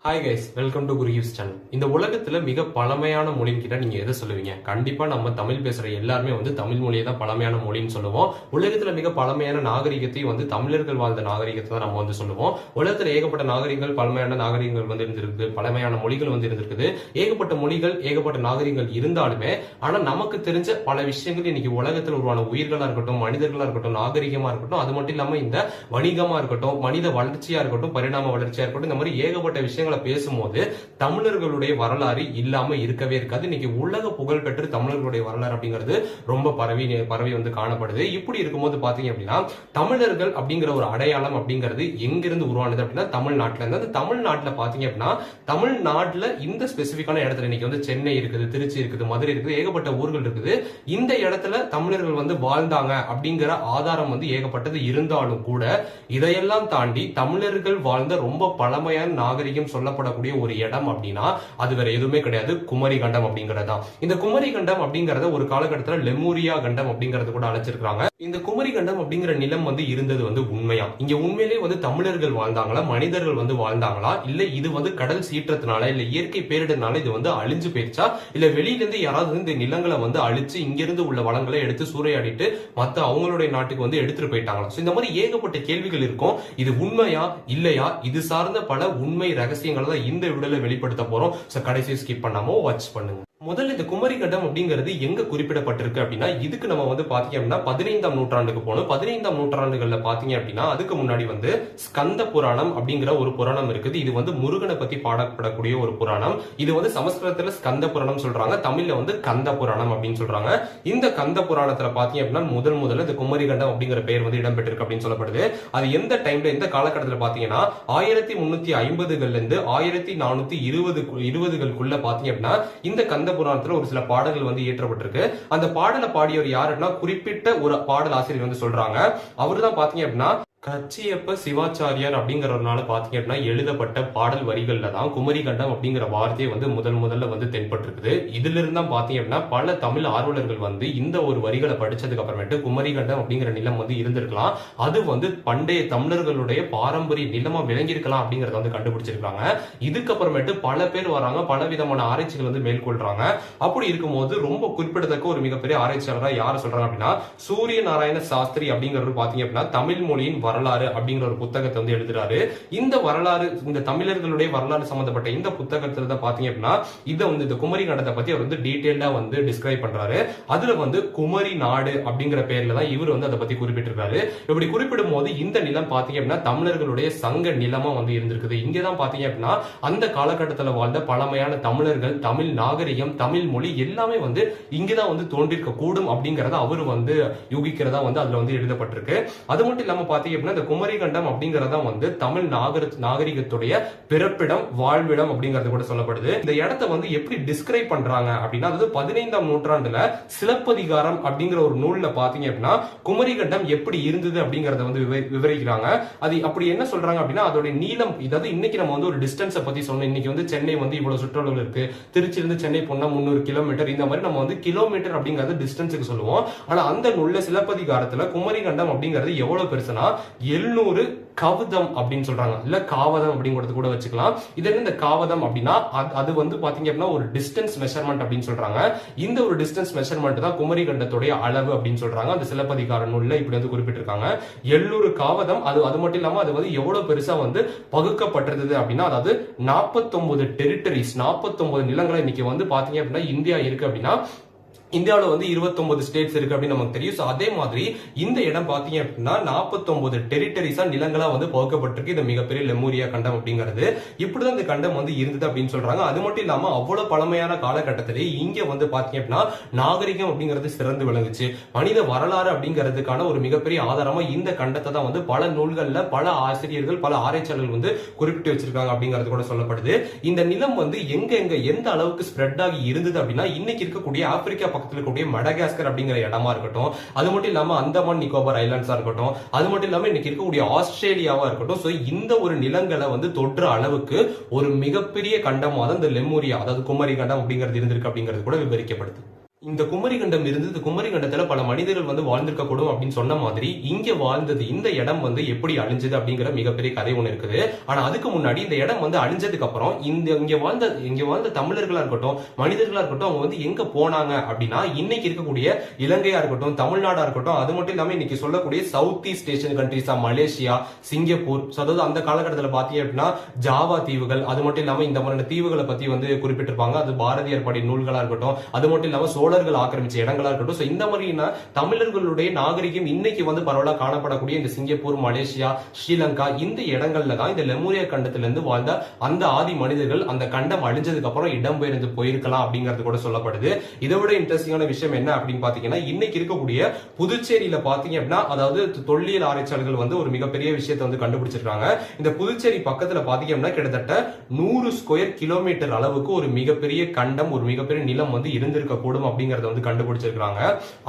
Hi guys, welcome to குருஹிவ்ஸ் channel. இந்த உலகத்துல மிக பழமையான மொழின்னு கிட்ட நீங்க எதை சொல்லுவீங்க? கண்டிப்பா நம்ம தமிழ் பேசுற எல்லாருமே தமிழ் மொழியை தான் பழமையான மொழின்னு சொல்லுவோம். உலகத்துல மிக பழமையான நாகரிகத்தை தமிழர்கள் வாழ்ந்த நாகரிகத்தை தான் நம்ம சொல்லுவோம். உலகத்துல ஏகப்பட்ட நாகரிகங்கள், பழமையான நாகரிகங்கள் இருந்திருக்கு, பழமையான மொழிகள் இருந்திருக்குது. ஏகப்பட்ட மொழிகள், ஏகப்பட்ட நாகரிகங்கள் இருந்தாலுமே ஆனா நமக்கு தெரிஞ்ச பல விஷயங்கள் இன்னைக்கு உலகத்தில் உருவான உயிர்களா இருக்கட்டும், மனிதர்களா இருக்கட்டும், நாகரிகமா இருக்கட்டும், அது மட்டும் இல்லாம இந்த வணிகமா இருக்கட்டும், மனித வளர்ச்சியா இருக்கட்டும், பரிணாம வளர்ச்சியா இருக்கட்டும், இந்த மாதிரி ஏகப்பட்ட விஷயங்களை பேசும்போது தமிழர்களுடைய வரலாறு இல்லாம இருக்கவே இருக்காது. இன்னைக்கு உலக புகழ் பெற்று தமிழர்களுடைய வரலாறு அப்படிங்கிறது ரொம்ப பரவி காணப்படுது. இப்படி இருக்கும்போது பாத்தீங்க அப்படின்னா தமிழர்கள் அப்படிங்கிற ஒரு அடையாளம் அப்படிங்கிறது எங்கிருந்து உருவானது அப்படின்னா தமிழ்நாட்டுல இருந்து. தமிழ்நாட்டுல பாத்தீங்க அப்படின்னா தமிழ்நாட்டுல இந்த ஸ்பெசிபிக்கான இடத்துல இன்னைக்கு சென்னை இருக்குது, திருச்சி இருக்குது, மதுரை இருக்குது, ஏகப்பட்ட ஊர்கள் இருக்குது. இந்த இடத்துல தமிழர்கள் வாழ்ந்தாங்க அப்படிங்கிற ஆதாரம் ஏகப்பட்டது இருந்தாலும் கூட இதையெல்லாம் தாண்டி தமிழர்கள் வாழ்ந்த ரொம்ப பழமையான நாகரிகம் சொல்லப்படக்கூடிய ஒரு இடம் அப்படின்னா அது வேற எதுவுமே கிடையாது, குமரி கண்டம் அப்படிங்கறதா. இந்த குமரி கண்டம் அப்படிங்கறத ஒரு காலகட்டத்தில் லெமூரியா கண்டம் அப்படிங்கறது கூட அழைச்சிருக்காங்க. இந்த குமரி கண்டம் அப்படிங்கிற நிலம் இருந்தது உண்மையா? இங்க உண்மையிலேயே தமிழர்கள் வாழ்ந்தாங்களா, மனிதர்கள் வாழ்ந்தாங்களா, இல்ல இது கடல் சீற்றத்தினால இல்ல இயற்கை பேரிடர்னால இது அழிஞ்சு போயிருச்சா, இல்ல வெளியில இருந்து யாராவது இந்த நிலங்களை அழிச்சு இங்கிருந்து உள்ள வளங்களை எடுத்து சூறையாடிட்டு மத்த அவங்களுடைய நாட்டுக்கு எடுத்துட்டு போயிட்டாங்களா? இந்த மாதிரி ஏகப்பட்ட கேள்விகள் இருக்கும். இது உண்மையா இல்லையா, இது சார்ந்த பல உண்மை ரகசியங்களை தான் இந்த வீடியோல வெளிப்படுத்த போறோம். கடைசி ஸ்கிப் பண்ணாம வாட்ச் பண்ணுங்க. முதல்ல இந்த குமரி கண்டம் அப்படிங்கிறது எங்க குறிப்பிடப்பட்டிருக்கு அப்படின்னா இதுக்கு நம்ம பாத்தீங்க அப்படின்னா 15ஆம் நூற்றாண்டுக்கு போகணும். 15ஆம் நூற்றாண்டுகள்ல பாத்தீங்க அப்படின்னா அதுக்கு முன்னாடி ஸ்கந்த புராணம் அப்படிங்கிற ஒரு புராணம் இருக்குது. இது முருகனை பத்தி பாடப்படக்கூடிய ஒரு புராணம். இது சமஸ்கிருதத்துல ஸ்கந்த புராணம் சொல்றாங்க, தமிழ்ல கந்த புராணம் அப்படின்னு சொல்றாங்க. இந்த கந்த புராணத்துல பாத்தீங்க அப்படின்னா முதல்ல இந்த குமரி கண்டம் அப்படிங்கிற பெயர் இடம்பெற்றிருக்கு அப்படின்னு சொல்லப்படுது. அது எந்த டைம்ல, எந்த காலகட்டத்தில் பாத்தீங்கன்னா 1350கள்ல இருந்து 1420களுக்குள்ள பாத்தீங்க அப்படின்னா இந்த கந்த புராணத்துல ஒரு சில பாடல்கள் இயற்றப்பட்டிருக்கு. அந்த பாடலை பாடியவர் யாருன்னா குறிப்பிட்ட ஒரு பாடல் ஆசிரியர் சொல்றாங்க. அவருதான் பாத்தீங்க அப்படின்னா கச்சியப்ப சிவாச்சாரியார் அப்படிங்கறதுனால பாத்தீங்க அப்படின்னா எழுதப்பட்ட பாடல் வரிகள்ல தான் குமரி கண்டம் அப்படிங்கிற வார்த்தையை முதல்ல தென்பட்டிருக்குது. இதுல இருந்தா பாத்தீங்க அப்படின்னா பல தமிழ் ஆர்வலர்கள் இந்த ஒரு வரிகளை படிச்சதுக்கு அப்புறமேட்டு குமரி கண்டம் அப்படிங்கிற நிலம் இருந்திருக்கலாம், அது பண்டைய தமிழர்களுடைய பாரம்பரிய நிலமா விளங்கியிருக்கலாம் அப்படிங்கறத கண்டுபிடிச்சிருக்காங்க. இதுக்கப்புறமேட்டு பல பேர் வராங்க, பல விதமான ஆராய்ச்சிகள் மேற்கொள்றாங்க. அப்படி இருக்கும்போது ரொம்ப குறிப்பிடத்தக்க ஒரு மிகப்பெரிய ஆராய்ச்சியாளரா யார சொல்றாங்க அப்படின்னா சூரிய நாராயண சாஸ்திரி அப்படிங்கிறது பாத்தீங்க அப்படின்னா தமிழ் மொழியின் வரலாறு அப்படிங்கிற ஒரு புத்தகத்தை எழுதுறாரு. இந்த வரலாறு, இந்த தமிழர்களுடைய வரலாறு சம்பந்தப்பட்ட இந்த புத்தகத்துல தான் பாத்தீங்க அப்படின்னா இந்த குமரி கண்டத்தை பத்தி அவர் டீடைல்டா டிஸ்கிரைப் பண்றாரு. அதுல குமரி நாடு அப்படிங்கிற பேர்ல தான் இவர் அதை பத்தி குறிப்பிட்டிருக்காரு. இப்படி குறிப்பிடும் போது இந்த நிலம் பாத்தீங்க அப்படின்னா தமிழர்களுடைய சங்க நிலமா இருந்திருக்குது. இங்கதான் பாத்தீங்க அப்படின்னா அந்த காலகட்டத்தில் வாழ்ந்த பழமையான தமிழர்கள், தமிழ் நாகரிகம், தமிழ் மொழி எல்லாமே இங்கதான் தோன்றிருக்க கூடும் அப்படிங்கறத அவர் யூகிக்கிறதா அதுல எழுதப்பட்டிருக்கு. அது மட்டும் இல்லாம பாத்தீங்க இந்த குமரி கண்டம் அப்படிங்கறத தமிழ் நாகரிகத்துடைய பிறப்பிடம், வாழ்விடம் அப்படிங்கறது கூட சொல்லப்படுது. இந்த இடத்தை எப்படி டிஸ்கிரைப் பண்றாங்க அப்படின்னா 15ஆம் நூற்றாண்டுல சிலப்பதிகாரம் அப்படிங்கிற ஒரு நூல்ல பாத்தீங்க அப்படின்னா குமரி கண்டம் எப்படி இருந்தது அப்படிங்கறத விவரிக்கிறாங்க. அது அப்படி என்ன சொல்றாங்க அப்படின்னா அதோட நீளம், இதாவது இன்னைக்கு நம்ம ஒரு டிஸ்டன்ஸை பத்தி சொன்னோம். இன்னைக்கு சென்னை இவ்வளவு சுற்றளவு இருக்கு, திருச்சியிலிருந்து சென்னை போனா 300 கிலோமீட்டர், இந்த மாதிரி நம்ம கிலோமீட்டர் அப்படிங்கறது டிஸ்டன்ஸுக்கு சொல்லுவோம். ஆனா அந்த நூல்ல சிலப்பதிகாரத்துல குமரி கண்டம் அப்படிங்கிறது எவ்வளவு பெருசுனா 700 கவதம் அப்படின்னு சொல்றாங்க, இல்ல காவதம் அப்படிங்கிறது கூட வச்சுக்கலாம். இது இந்த காவதம் அப்படின்னா அது பாத்தீங்க அப்படின்னா ஒரு டிஸ்டன்ஸ் மெஷர்மெண்ட் அப்படின்னு சொல்றாங்க. இந்த ஒரு டிஸ்டன்ஸ் மெஷர்மெண்ட் தான் குமரி கண்டத்துடைய அளவு அப்படின்னு சொல்றாங்க. அந்த சிலப்பதிகார நூல்ல இப்படி குறிப்பிட்டிருக்காங்க. 700 காவதம். அது மட்டும் இல்லாம அது எவ்வளவு பெருசா பகுக்கப்பட்டிருந்தது அப்படின்னா அதாவது 49 டெரிட்டரிஸ், 49 நிலங்களை இன்னைக்கு பாத்தீங்க அப்படின்னா இந்தியா இருக்கு அப்படின்னா இந்தியாவில் 29 ஸ்டேட்ஸ் இருக்கு அப்படின்னு நமக்கு தெரியும். அதே மாதிரி இந்த இடம் பாத்தீங்க அப்படின்னா 49 டெரிட்டரிஸா நிலங்களா பகுக்கப்பட்டிருக்கு. இது மிகப்பெரிய லெமூரியா கண்டம் அப்படிங்கிறது. இப்படிதான் இந்த கண்டம் இருந்தது அப்படின்னு சொல்றாங்க. அது மட்டும் இல்லாம அவ்வளவு பழமையான காலகட்டத்திலே இங்க பாத்தீங்க அப்படின்னா நாகரிகம் அப்படிங்கிறது சிறந்து விளங்குச்சு. மனித வரலாறு அப்படிங்கிறதுக்கான ஒரு மிகப்பெரிய ஆதாரமா இந்த கண்டத்தை தான் பல நூல்கள்ல பல ஆசிரியர்கள், பல ஆராய்ச்சியாளர்கள் குறிப்பிட்டு வச்சிருக்காங்க அப்படிங்கிறது கூட சொல்லப்படுது. இந்த நிலம் எங்க எந்த அளவுக்கு ஸ்ப்ரெட் ஆகி இருந்தது அப்படின்னா இன்னைக்கு இருக்கக்கூடிய ஆப்பிரிக்கா பக்கத்துல இருக்கக்கூடிய மடகாஸ்கர் அப்படிங்கிற இடமா இருக்கட்டும், அது மட்டும் இல்லாம அந்தமான் நிக்கோபார் ஐலாண்ட்ஸா இருக்கட்டும், அது மட்டும் இல்லாம இன்னைக்கு இருக்கக்கூடிய ஆஸ்திரேலியாவா இருக்கட்டும், சோ இந்த ஒரு நிலங்களை தொற்ற அளவுக்கு ஒரு மிகப்பெரிய கண்டமா தான் இந்த லெமூரியா, அதாவது குமரி கண்டம் அப்படிங்கிறது இருந்திருக்கு அப்படிங்கிறது கூட விவரிக்கப்படுது. இந்த குமரிக்கண்டம் இருந்து இந்த குமரிக்கண்டத்துல பல மனிதர்கள் வந்து வாழ்ந்திருக்க கூடும் அப்படின்னு சொன்ன மாதிரி இங்க வாழ்ந்தது இந்த இடம் வந்து எப்படி அழிஞ்சது அப்படிங்கிற மிகப்பெரிய கதை ஒண்ணு இருக்குது. ஆனா அதுக்கு முன்னாடி இந்த இடம் வந்து அழிஞ்சதுக்கு அப்புறம் இங்க வாழ்ந்த தமிழர்களா இருக்கட்டும் மனிதர்களா இருக்கட்டும் அவங்க வந்து எங்க போனாங்க அப்படின்னா இன்னைக்கு இருக்கக்கூடிய இலங்கையா இருக்கட்டும் தமிழ்நாடா இருக்கட்டும் அது மட்டும் இல்லாம இன்னைக்கு சொல்லக்கூடிய சவுத் ஈஸ்ட் ஏஷியன் கண்ட்ரிஸா மலேசியா சிங்கப்பூர் அதாவது அந்த காலகட்டத்தில் பாத்தீங்க அப்படின்னா ஜாவா தீவுகள் அது மட்டும் இல்லாம இந்த மாதிரியான தீவுகளை பத்தி வந்து குறிப்பிட்டிருப்பாங்க. அது பாரதியார் பாடிய நூல்களா இருக்கட்டும் அது மட்டும் இல்லாம சோழர்கள் ஆக்கிரமிச்ச இடங்களா இருக்கட்டும். இந்த மாதிரியான தமிழர்களுடைய நாகரிகம் இன்னைக்கு வந்து பரவலாக காணப்படக்கூடிய இந்த சிங்கப்பூர் மலேசியா ஸ்ரீலங்கா இந்த இடங்கள்ல தான் இந்த லெமூரியா கண்டத்திலிருந்து வாழ்ந்த அந்த ஆதி மனிதர்கள் அந்த கண்டம் அழிஞ்சதுக்கு அப்புறம் இடம்பெயர்ந்து போயிருக்கலாம் அப்படிங்கிறது கூட சொல்லப்படுது. இதை விட இன்ட்ரெஸ்டிங்கான விஷயம் என்ன அப்படின்னு பாத்தீங்கன்னா இன்னைக்கு இருக்கக்கூடிய புதுச்சேரியில பாத்தீங்க அப்படின்னா அதாவது தொல்லியல் ஆராய்ச்சியாளர்கள் வந்து ஒரு மிகப்பெரிய விஷயத்தை வந்து கண்டுபிடிச்சிருக்காங்க. இந்த புதுச்சேரி பக்கத்துல பாத்தீங்க அப்படின்னா கிட்டத்தட்ட 100 ஸ்கொயர் கிலோமீட்டர் அளவுக்கு ஒரு மிகப்பெரிய கண்டம் ஒரு மிகப்பெரிய நிலம் வந்து இருந்திருக்க கூடும் அப்படிங்கறத வந்து கண்டுபிடிச்சிருக்காங்க.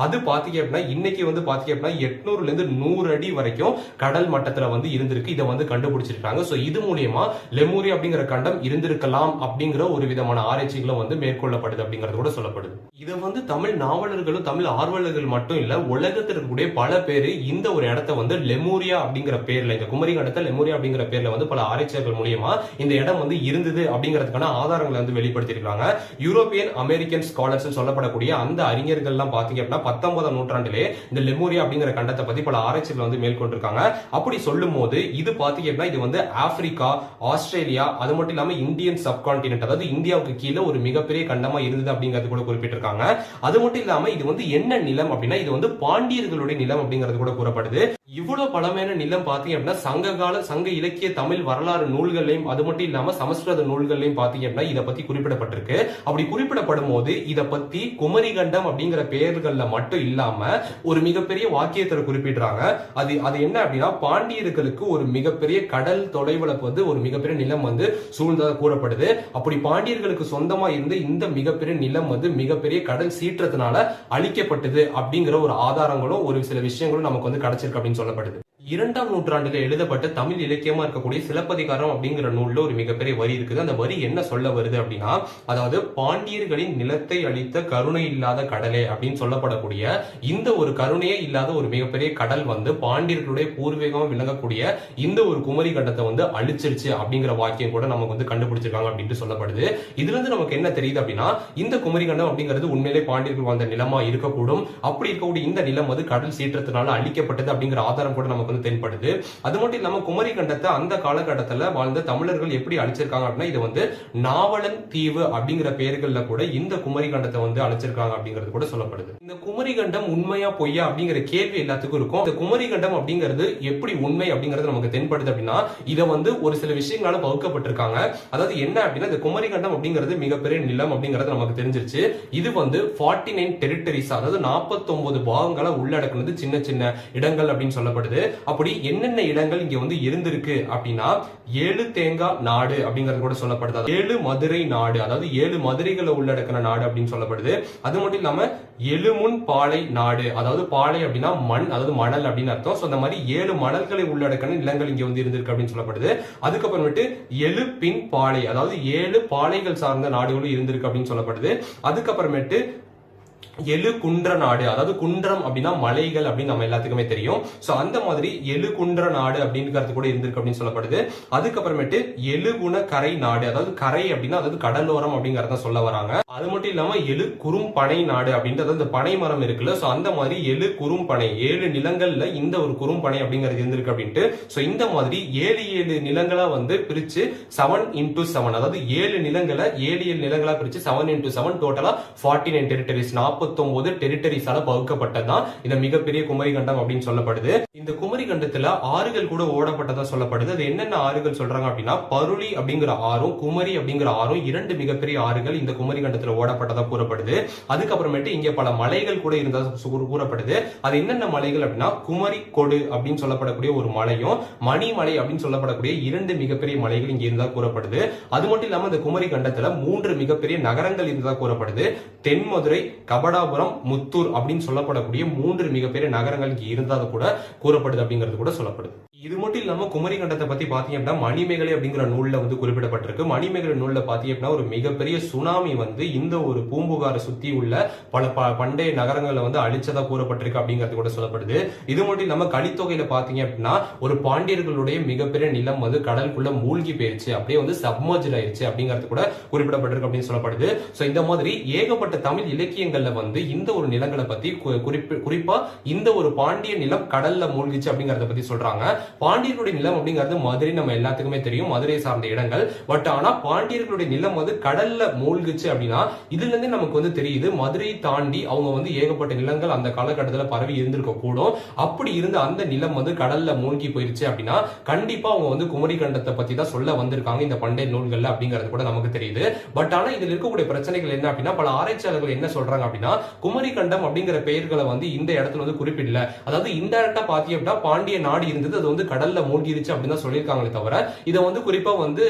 அது பாத்தீங்க அப்படின்னா இன்னைக்கு வந்து பாத்தீங்க அப்படின்னா 800ல இருந்து 100 அடி வரைக்கும் கடல் மட்டத்துல வந்து இருந்திருக்கு. இதை வந்து கண்டுபிடிச்சிருக்காங்க. சோ இது மூலியமா லெமூரியா அப்படிங்கிற கண்டம் இருந்திருக்கலாம் அப்படிங்கிற ஒரு விதமான ஆராய்ச்சிகளும் வந்து மேற்கொள்ளப்படுது அப்படிங்கிறது கூட சொல்லப்படுது. இதை வந்து தமிழ் நாவலர்களும் தமிழ் ஆர்வலர்கள் மட்டும் இல்ல உலகத்தில் இருக்கக்கூடிய பல பேரு இந்த ஒரு இடத்த வந்து லெமூரியா அப்படிங்கிற பேர்ல இந்த குமரி கண்டத்தை லெமூரியா அப்படிங்கிற பேர்ல வந்து பல ஆராய்ச்சியாளர்கள் மூலியமா இந்த இடம் வந்து இருந்தது அப்படிங்கிறதுக்கான ஆதாரங்களை வந்து வெளிப்படுத்திருக்காங்க. யூரோப்பியன் அமெரிக்கன் ஸ்காலர்ஸ் சொல்லப்படக்கூடிய அந்த அறிஞர்கள் எல்லாம் பாத்தீங்க அப்படின்னா 19ஆம் நூற்றாண்டிலே இந்த லெமூரியா அப்படிங்கிற கண்டத்தை பத்தி பல ஆராய்ச்சிகள் வந்து மேற்கொண்டிருக்காங்க. அப்படி சொல்லும் போது இது பாத்தீங்க அப்படின்னா இது வந்து ஆப்பிரிக்கா ஆஸ்திரேலியா அது மட்டும் இல்லாம இந்தியன் சப்கான்டினென்ட் அதாவது இந்தியாவுக்கு கீழே ஒரு மிகப்பெரிய கண்டமா இருந்தது அப்படிங்கிறது கூட குறிப்பிட்டிருக்காங்க. அது மட்டும் இல்லாம இது வந்து என்ன நிலம் அப்படின்னா இது வந்து பாண்டியர்களுடைய நிலம் அப்படிங்கிறது கூட கூறப்படுது. இவ்வளவு பழமையான நிலம் பாத்தீங்க அப்படின்னா சங்ககால சங்க இலக்கிய தமிழ் வரலாறு நூல்களையும் அது மட்டும் இல்லாம சமஸ்கிருத நூல்களையும் பாத்தீங்க அப்படின்னா இதை பத்தி குறிப்பிடப்பட்டிருக்கு. அப்படி குறிப்பிடப்படும் போது இதை பத்தி குமரிகண்டம் அப்படிங்கிற பெயர்கள்ல மட்டும் இல்லாம ஒரு மிகப்பெரிய வாக்கியத்தை குறிப்பிடுறாங்க. அது என்ன அப்படின்னா பாண்டியர்களுக்கு ஒரு மிகப்பெரிய கடல் தொலைவுல வந்து ஒரு மிகப்பெரிய நிலம் வந்து சூழ்ந்ததாக கூறப்படுது. அப்படி பாண்டியர்களுக்கு சொந்தமா இருந்து இந்த மிகப்பெரிய நிலம் வந்து மிகப்பெரிய கடல் சீற்றத்தினால அழிக்கப்பட்டது அப்படிங்கிற ஒரு ஆதாரங்களும் ஒரு சில விஷயங்களும் நமக்கு வந்து கிடைச்சிருக்கு அப்படின்னு சொல்லப்படுது. 2ஆம் நூற்றாண்டுல எழுதப்பட்ட தமிழ் இலக்கியமா இருக்கக்கூடிய சிலப்பதிகாரம் அப்படிங்கிற நூல்ல ஒரு மிகப்பெரிய வரி இருக்குது. அந்த வரி என்ன சொல்ல வருது அப்படின்னா அதாவது பாண்டியர்களின் நிலத்தை அளித்த கருணை இல்லாத கடலே அப்படின்னு சொல்லப்படக்கூடிய இந்த ஒரு கருணையே இல்லாத ஒரு மிகப்பெரிய கடல் வந்து பாண்டியர்களுடைய பூர்வீகமா விளங்கக்கூடிய இந்த ஒரு குமரி கண்டத்தை வந்து அழிச்சிருச்சு அப்படிங்கிற வாக்கியம் கூட நமக்கு வந்து கண்டுபிடிச்சிருக்காங்க அப்படின்ட்டு சொல்லப்படுது. இதுல இருந்து நமக்கு என்ன தெரியுது அப்படின்னா இந்த குமரி கண்டம் அப்படிங்கிறது உண்மையிலே பாண்டியர்கள் வாழ்ந்த நிலமா இருக்கக்கூடும். அப்படி இருக்கக்கூடிய இந்த நிலம் வந்து கடல் சீற்றத்தினால அழிக்கப்பட்டது அப்படிங்கிற ஆதாரம் கூட நமக்கு தென்படுது. அது மட்டும் இல்லாம குமரி கண்டத்தை அந்த காலகட்டத்தில் வாழ்ந்த தமிழர்கள் எப்படி அழிச்சிருக்காங்க அப்படின்னா இது வந்து நாவலன் தீவு அப்படிங்கிற பெயர்கள்ல கூட இந்த குமரி கண்டத்தை வந்து அழிச்சிருக்காங்க அப்படிங்கிறது கூட சொல்லப்படுது. இந்த குமரி கண்டம் உண்மையா பொய்யா அப்படிங்கிற கேள்வி எல்லாத்துக்கும் இருக்கும். இந்த குமரி கண்டம் அப்படிங்கிறது எப்படி உண்மை அப்படிங்கிறது நமக்கு தென்படுது அப்படின்னா இதை வந்து ஒரு சில விஷயங்களால பகுக்கப்பட்டிருக்காங்க. அதாவது என்ன அப்படின்னா இந்த குமரி கண்டம் அப்படிங்கிறது மிகப்பெரிய நிலம் அப்படிங்கிறது நமக்கு தெரிஞ்சிருச்சு. இது வந்து 49 டெரிட்டரிஸ் அதாவது 49 பாகங்களை உள்ளடக்குனது சின்ன சின்ன இடங்கள் அப்படின்னு சொல்லப்படுது. அப்படி என்னென்ன இடங்கள் இங்க வந்து இருந்திருக்கு அப்படின்னா 7 தேங்காய் நாடு அப்படிங்கிறது கூட சொல்லப்படுது. 7 மதுரை நாடு அதாவது 7 மதுரைகளை உள்ளடக்கின நாடு அப்படின்னு சொல்லப்படுது. அது மட்டும் இல்லாம 7 முன் பாலை நாடு அதாவது பாலை அப்படின்னா மண் அதாவது மணல் அப்படின்னு அர்த்தம். அந்த மாதிரி 7 மணல்களை உள்ளடக்கின நிலங்கள் இங்க வந்து இருந்திருக்கு அப்படின்னு சொல்லப்படுது. அதுக்கப்புறமேட்டு 7 பின் பாலை அதாவது 7 பாலைகள் சார்ந்த நாடுகளும் இருந்திருக்கு அப்படின்னு சொல்லப்படுது. அதுக்கப்புறமேட்டு 7 குன்ற நாடு அதாவது குன்றம் அப்படின்னா மலைகள் அப்படின்னு நம்ம எல்லாத்துக்குமே தெரியும். சோ அந்த மாதிரி 7 குன்ற நாடு அப்படிங்கிறது கூட இருந்திருக்கு அப்படின்னு சொல்லப்படுது. அதுக்கப்புறமேட்டு 7 குண கரை நாடு அதாவது கரை அப்படின்னா அதாவது கடலோரம் அப்படிங்கறத சொல்ல வராங்க. அது மட்டும் இல்லாம 7 குறும் பனை நாடு அப்படின்றது அந்த பனை மரம் இருக்குல்ல சோ அந்த மாதிரி 7 குறும் பனை 7 நிலங்கள்ல இந்த ஒரு குறும் பனை அப்படிங்கிறது இருந்திருக்கு அப்படின்ட்டு சோ இந்த மாதிரி 7 நிலங்களா வந்து பிரிச்சு 7x7 அதாவது 7 நிலங்களை 7 நிலங்களா பிரிச்சு 7x7 டோட்டலா 49 டெரிட்டரிஸ் 49 டெரிட்டரிஸால பகுக்கப்பட்டதுதான் இந்த மிகப்பெரிய குமரி கண்டம் அப்படின்னு சொல்லப்படுது. இந்த குமரி கண்டத்துல ஆறுகள் கூட ஓடப்பட்டதா சொல்லப்படுது. அது என்னென்ன ஆறுகள் சொல்றாங்க அப்படின்னா பருளி அப்படிங்கிற ஆறும் குமரி அப்படிங்கிற ஆறும் 2 மிகப்பெரிய ஆறுகள் இந்த குமரி கண்டத்துல ஓடப்பட்டதா கூறப்படுது. அதுக்கப்புறமேட்டு இங்க பல மலைகள் கூட இருந்ததா கூறப்படுது. அது என்னென்ன மலைகள் அப்படின்னா குமரி கொடு அப்படின்னு சொல்லப்படக்கூடிய ஒரு மலையும் மணிமலை அப்படின்னு சொல்லப்படக்கூடிய 2 மிகப்பெரிய மலைகள் இங்க இருந்தா கூறப்படுது. அது மட்டும் இல்லாம இந்த குமரி கண்டத்துல 3 மிகப்பெரிய நகரங்கள் இருந்ததா கூறப்படுது. தென்மதுரை கபடாபுரம் முத்தூர் அப்படின்னு சொல்லப்படக்கூடிய 3 மிகப்பெரிய நகரங்கள் இங்க இருந்தாத கூட கூறப்படுது அப்படிங்கிறது கூட சொல்லப்படுது. இது மட்டும் இல்லாம குமரி கண்டத்தை பத்தி பாத்தீங்க அப்படின்னா மணிமேகலை அப்படிங்கிற நூல்ல வந்து குறிப்பிடப்பட்டிருக்கு. மணிமேகலை நூல்ல பாத்தீங்க அப்படின்னா ஒரு மிகப்பெரிய சுனாமி வந்து இந்த ஒரு பூம்புகாரை சுத்தி உள்ள பல பண்டைய நகரங்களை வந்து அழிச்சதா கூறப்பட்டிருக்கு அப்படிங்கிறது கூட சொல்லப்படுது. இது மட்டும் இல்லாம கலித்தொகையில பாத்தீங்க அப்படின்னா ஒரு பாண்டியர்களுடைய மிகப்பெரிய நிலம் வந்து கடலுக்குள்ள மூழ்கி போயிருச்சு, அப்படியே வந்து சப்மர்ஜ் ஆயிருச்சு அப்படிங்கிறது கூட குறிப்பிடப்பட்டிருக்கு அப்படின்னு சொல்லப்படுது. சோ இந்த மாதிரி ஏகப்பட்ட தமிழ் இலக்கியங்கள்ல வந்து இந்த ஒரு நிலங்களை பத்தி குறிப்பா இந்த ஒரு பாண்டிய நிலம் கடல்ல மூழ்கிச்சு அப்படிங்கறத பத்தி சொல்றாங்க. பாண்டியர்களுடைய நிலம் அப்படிங்கிறது மதுரை நம்ம எல்லாத்துக்குமே தெரியும், மதுரை சார்ந்த இடங்கள். பட் ஆனா பாண்டியர்களுடைய நிலம் வந்து கடல்ல மூழ்கிச்சு அப்படின்னா இதுல இருந்து நமக்கு வந்து தெரியுது மதுரையை தாண்டி அவங்க வந்து ஏகப்பட்ட நிலங்கள் அந்த காலகட்டத்தில் பரவி இருந்திருக்க கூடும். அப்படி இருந்த அந்த நிலம் வந்து கடல்ல மூழ்கி போயிருச்சு அப்படின்னா கண்டிப்பா அவங்க வந்து குமரி கண்டத்தை பத்தி தான் சொல்ல வந்திருக்காங்க இந்த பண்டைய நூல்கள்ல அப்படிங்கிறது கூட நமக்கு தெரியுது. பட் ஆனா இதுல இருக்கக்கூடிய பிரச்சனைகள் என்ன அப்படின்னா பல ஆராய்ச்சியாளர்கள் என்ன சொல்றாங்க அப்படின்னா குமரி கண்டம் அப்படிங்கிற பெயர்களை வந்து இந்த இடத்துல வந்து குறிப்பிடல. அதாவது இன்டைரக்டா பாத்தீங்க அப்படின்னா பாண்டிய நாடு இருந்தது, அது வந்து கடல்ல மூழ்கிருச்சு அப்படின்னு தான் சொல்லியிருக்காங்களே தவிர இதை வந்து குறிப்பா வந்து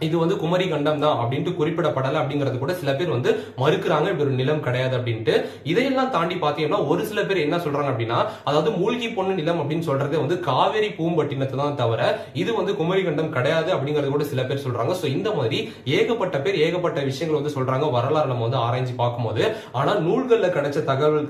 இது வந்து குமரி கண்டம் தான் அப்படின்ட்டு குறிப்பிடப்படல அப்படிங்கிறது கூட சில பேர் வந்து மறுக்கிறாங்க, இப்படி ஒரு நிலம் கிடையாது அப்படின்ட்டு. இதையெல்லாம் தாண்டி பாத்தீங்கன்னா ஒரு சில பேர் என்ன சொல்றாங்க அப்படின்னா அதாவது மூழ்கி பொண்ணு நிலம் அப்படின்னு சொல்றது வந்து காவேரி பூம்பட்டினத்தை தான் தவிர இது வந்து குமரி கண்டம் கிடையாது அப்படிங்கிறது கூட சில பேர் சொல்றாங்க. சோ இந்த மாதிரி ஏகப்பட்ட பேர் ஏகப்பட்ட விஷயங்கள் வந்து சொல்றாங்க வரலாறு நம்ம வந்து ஆராய்ச்சி பார்க்கும்போது. ஆனா நூல்கள்ல கிடைச்ச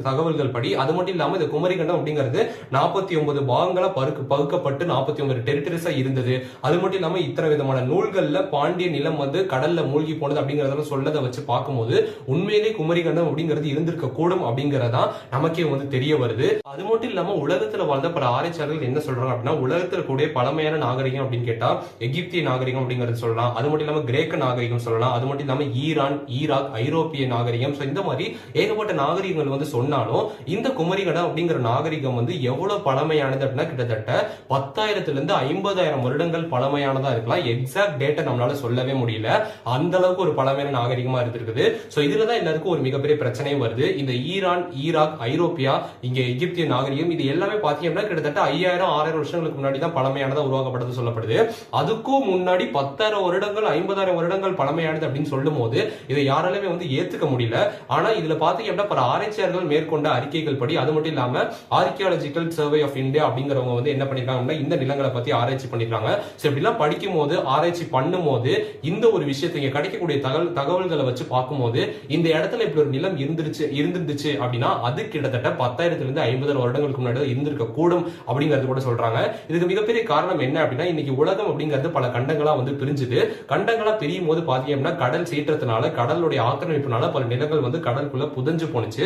தகவல்கள் படி அது மட்டும் இல்லாம இந்த குமரி கண்டம் அப்படிங்கிறது 49 பாகங்களா பகுக்கப்பட்டு 49 டெரிட்டரிஸா இருந்தது. அது மட்டும் இல்லாம இத்தனை விதமான நூல்கள்ல பாண்டிய நிலம் வந்து கடல்ல மூழ்கி போனது அப்படிங்கறத சொல்லதை வச்சு பார்க்கும்போது உண்மையிலே குமரி கண்டம் அப்படிங்கிறது இருந்திருக்க கூடும் அப்படிங்கறதா நமக்கே வந்து தெரிய வருது. அது மட்டும் இல்லாம உலகத்துல வாழ்ந்த பல ஆராய்ச்சியாளர்கள் என்ன சொல்றாங்க அப்படின்னா உலகத்துல கூடிய பழமையான நாகரிகம் அப்படின்னு கேட்டா எகிப்திய நாகரிகம் அப்படிங்கறது சொல்லலாம், அது மட்டும் இல்லாம கிரேக்க நாகரிகம் சொல்லலாம், அது மட்டும் இல்லாம ஈரான், ஈராக், ஐரோப்பிய நாகரிகம். இந்த மாதிரி ஏகப்பட்ட நாகரிகங்கள் வந்து சொன்னாலும் இந்த குமரி கண்டம் அப்படிங்கிற நாகரிகம் வந்து எவ்வளவு பழமையானது அப்படின்னா கிட்டத்தட்ட 10,000 இருந்து 50,000 வருடங்கள் பழமையானதா இருக்கலாம். எக்ஸாக்ட் டேட்டா நம்மளால சொல்லவே முடியல, அந்த அளவுக்கு ஒரு பழமையான நாகரிகமா இருந்திருக்குது. சோ இதுலதான் எல்லாருக்கும் ஒரு மிகப்பெரிய பிரச்சனையும் வருது. இந்த ஈரான், ஈராக், ஐரோப்பியா, இங்க எகிப்திய நாகரிகம் இது எல்லாமே பாத்தீங்கன்னா கிட்டத்தட்ட 5,000-6,000 வருஷங்களுக்கு முன்னாடி தான் பழமையானதா உருவாக்கப்பட்டது சொல்லப்படுது. அதுக்கும் முன்னாடி 10,000 வருடங்கள் 50,000 வருடங்கள் பழமையானது அப்படின்னு சொல்லும் போது இதை யாராலுமே வந்து ஏத்துக்க முடியல. ஆனா இதுல பாத்தீங்கன்னா பல ஆராய்ச்சியாளர்கள் மேற்கொண்ட அறிக்கைகள் படி அது மட்டும் இல்லாம ஆர்கியாலஜிக்கல் சர்வே ஆஃப் இந்தியா அப்படிங்கிறவங்க வந்து என்ன பண்ணிருக்காங்கன்னா இந்த நிலங்களை பத்தி ஆராய்ச்சி பண்ணிருக்காங்க. இப்படிலாம் படிக்கும் போது ஆராய்ச்சி பண்ணும் போது இந்த ஒரு விஷயத்தை இங்க கிடைக்கக்கூடிய தகவல்களை வச்சு பார்க்கும்போது இந்த இடத்துல இப்படி ஒரு நிலம் இருந்துச்சு அப்படின்னா அது கிட்டத்தட்ட 10,000 இருந்து 50,000 வருடங்களுக்கு முன்னாடி இருந்திருக்க கூடும் அப்படிங்கிறது கூட சொல்றாங்க. இதுக்கு மிகப்பெரிய காரணம் என்ன அப்படின்னா இன்னைக்கு உலகம் அப்படிங்கிறது பல கண்டங்களா வந்து பிரிஞ்சுது. கண்டங்களா பிரியும் போது பாத்தீங்கன்னா கடல் சீற்றத்தினால கடலுடைய ஆக்கிரமிப்புனால பல நிலங்கள் வந்து கடலுக்குள்ள புதஞ்சு போனுச்சு.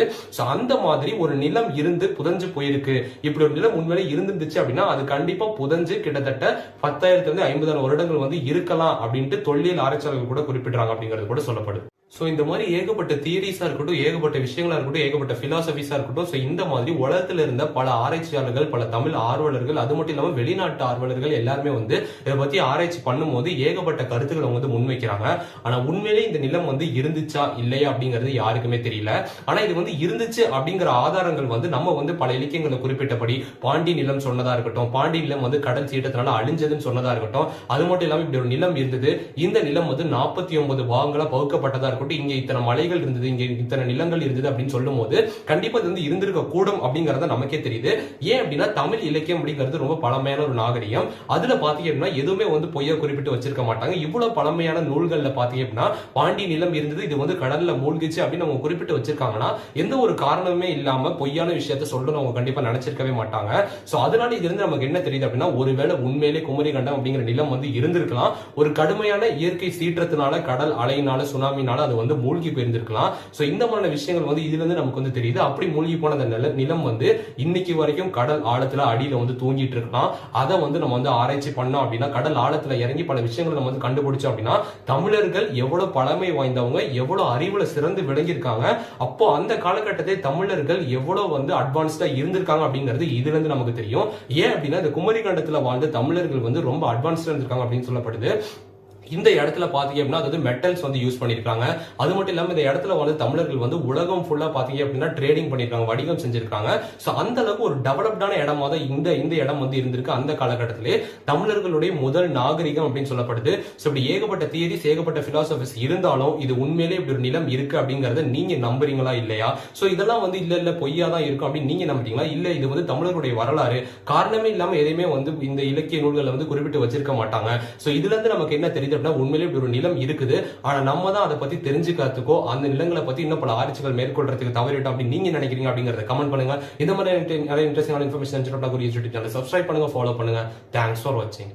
அந்த மாதிரி ஒரு நிலம் இருந்து புதஞ்சு போயிருக்கு. இப்படி ஒரு நிலம் உண்மையிலே இருந்துச்சு அப்படின்னா அது கண்டிப்பா புதஞ்சு கிட்டத்தட்ட 10,000 இருந்து 50,000 வருடங்கள் வந்து இருக்கலாம் அப்படின்ட்டு தொல்லியல் ஆராய்ச்சியாளர்கள் கூட குறிப்பிடுறாங்க அப்படிங்கிறது கூட சொல்லப்படுது. சோ இந்த மாதிரி ஏகப்பட்ட தியரிஸா இருக்கட்டும், ஏகப்பட்ட விஷயங்களா இருக்கட்டும், ஏகப்பட்ட பிலாசபிஸா இருக்கட்டும், சோ இந்த மாதிரி உலகத்துல இருந்த பல ஆராய்ச்சியாளர்கள், பல தமிழ் ஆர்வலர்கள், அது மட்டும் இல்லாம வெளிநாட்டு ஆர்வலர்கள் எல்லாருமே வந்து இதை பத்தி ஆராய்ச்சி பண்ணும்போது ஏகப்பட்ட கருத்துக்களை வந்து முன்வைக்கிறாங்க. ஆனா உண்மையிலே இந்த நிலம் வந்து இருந்துச்சா இல்லையா அப்படிங்கிறது யாருக்குமே தெரியல. ஆனா இது வந்து இருந்துச்சு அப்படிங்கிற ஆதாரங்கள் வந்து நம்ம வந்து பல இலக்கியங்களை குறிப்பிட்டபடி பாண்டி நிலம் சொன்னதா இருக்கட்டும், பாண்டி நிலம் வந்து கடல் சீற்றத்தினால அழிஞ்சதுன்னு சொன்னதா இருக்கட்டும், அது மட்டும் இல்லாம இப்படி ஒரு நிலம் இருந்தது, இந்த நிலம் வந்து 49 பாகங்களா பகுக்கப்பட்டதா இருக்கும், இங்க இத்தனை மலைகள் இருந்தது, இங்க இத்தனை நிலங்கள் இருந்தது அப்படின்னு சொல்லும் போது கண்டிப்பா இது வந்து இருந்திருக்க கூடும் அப்படிங்கறத நமக்கே தெரியுது. ஏன் அப்படின்னா தமிழ் இலக்கியம் அப்படிங்கிறது ரொம்ப பழமையான ஒரு நாகரிகம். அதுல பாத்தீங்கன்னா எதுவுமே வந்து பொய்யா குறிப்பிட்டு வச்சிருக்க மாட்டாங்க. இவ்வளவு பழமையான நூல்கள்ல பாத்தீங்க அப்படின்னா பாண்டி நிலம் இருந்தது, இது வந்து கடல்ல மூழ்கிச்சு அப்படின்னு அவங்க குறிப்பிட்டு வச்சிருக்காங்கன்னா எந்த ஒரு காரணமே இல்லாம பொய்யான விஷயத்த சொல்லணும் அவங்க கண்டிப்பா நினைச்சிருக்கவே மாட்டாங்க. சோ அதனால இது இருந்து நமக்கு என்ன தெரியுது அப்படின்னா ஒருவேளை உண்மையிலே குமரி கண்டம் அப்படிங்கிற நிலம் வந்து இருந்திருக்கலாம். ஒரு கடுமையான இயற்கை சீற்றத்தினால கடல் அலையினால சுனாமினால அது வந்து மூழ்கி போயிருந்திருக்கலாம். சோ இந்த மாதிரி விஷயங்கள் வந்து இதுல இருந்து நமக்கு வந்து தெரியுது. அப்படி மூழ்கி போன அந்த நிலம் வந்து இன்னைக்கு வரைக்கும் கடல் ஆழத்துல அடியில வந்து தூங்கிட்டு இருக்கலாம். அதை வந்து நம்ம வந்து ஆராய்ச்சி பண்ணோம் அப்படின்னா கடல் ஆழத்துல இறங்கி பல விஷயங்களை நம்ம வந்து கண்டுபிடிச்சோம் அப்படின்னா தமிழர்கள் எவ்வளவு பழமை வாய்ந்தவங்க, எவ்வளவு அறிவுல சிறந்து விளங்கியிருக்காங்க, அப்போ அந்த காலகட்டத்தை தமிழர்கள் எவ்வளவு வந்து அட்வான்ஸ்டா இருந்திருக்காங்க அப்படிங்கிறது இதுல இருந்து நமக்கு தெரியும். ஏன் அப்படின்னா இந்த குமரி கண்டத்துல வாழ்ந்த தமிழர்கள் வந்து ரொம்ப அட்வான்ஸ்டா இருந்திருக்காங்க அப்படின்னு சொல்லப்படுது. இந்த இடத்துல பாத்தீங்க அப்படின்னா அதாவது மெட்டல்ஸ் வந்து யூஸ் பண்ணிருக்காங்க. அது மட்டும் இல்லாம இந்த இடத்துல வந்து தமிழர்கள் வந்து உலகம் ஃபுல்லா பாத்தீங்க அப்படின்னா ட்ரேடிங் பண்ணிருக்காங்க, வணிகம் செஞ்சிருக்காங்க. சோ அந்த அளவுக்கு ஒரு டெவலப்டான இடமா தான் இந்த இடம் வந்து இருந்திருக்கு அந்த காலகட்டத்திலே. தமிழர்களுடைய முதல் நாகரிகம் அப்படின்னு சொல்லப்படுது. சோ இப்படி ஏகப்பட்ட தியரிஸ், ஏகப்பட்ட பிலாசபிஸ் இருந்தாலும் இது உண்மையிலேயே இப்படி ஒரு நிலம் இருக்கு அப்படிங்கறத நீங்க நம்புறீங்களா இல்லையா? சோ இதெல்லாம் வந்து இல்ல பொய்யா தான் இருக்கும் அப்படின்னு நீங்க நம்புறீங்களா? இல்ல இது வந்து தமிழர்களுடைய வரலாறு, காரணமே இல்லாம எதையுமே வந்து இந்த இலக்கிய நூல்களை வந்து குறிப்பிட்டு வச்சிருக்க மாட்டாங்க. சோ இதுல இருந்து நமக்கு என்ன தெரியுது அப்படின்னா உண்மையிலேயே இப்படி ஒரு நிலம் இருக்குது. ஆனா நம்ம தான் அதை பத்தி தெரிஞ்சுக்கிறதுக்கோ அந்த நிலங்களை பத்தி இன்னும் பல ஆராய்ச்சிகள் மேற்கொள்றதுக்கு தவறிட்டோம் அப்படின்னு நீங்க நினைக்கிறீங்க அப்படிங்கறத கமெண்ட் பண்ணுங்க. இந்த மாதிரி நிறைய இன்ட்ரெஸ்டிங்கான இன்ஃபர்மேஷன் யூடியூப் சேனல் சப்ஸ்கிரைப் பண்ணுங்க, ஃபாலோ பண்ணுங்க. தேங்க்ஸ் ஃபார் வாட்சிங்.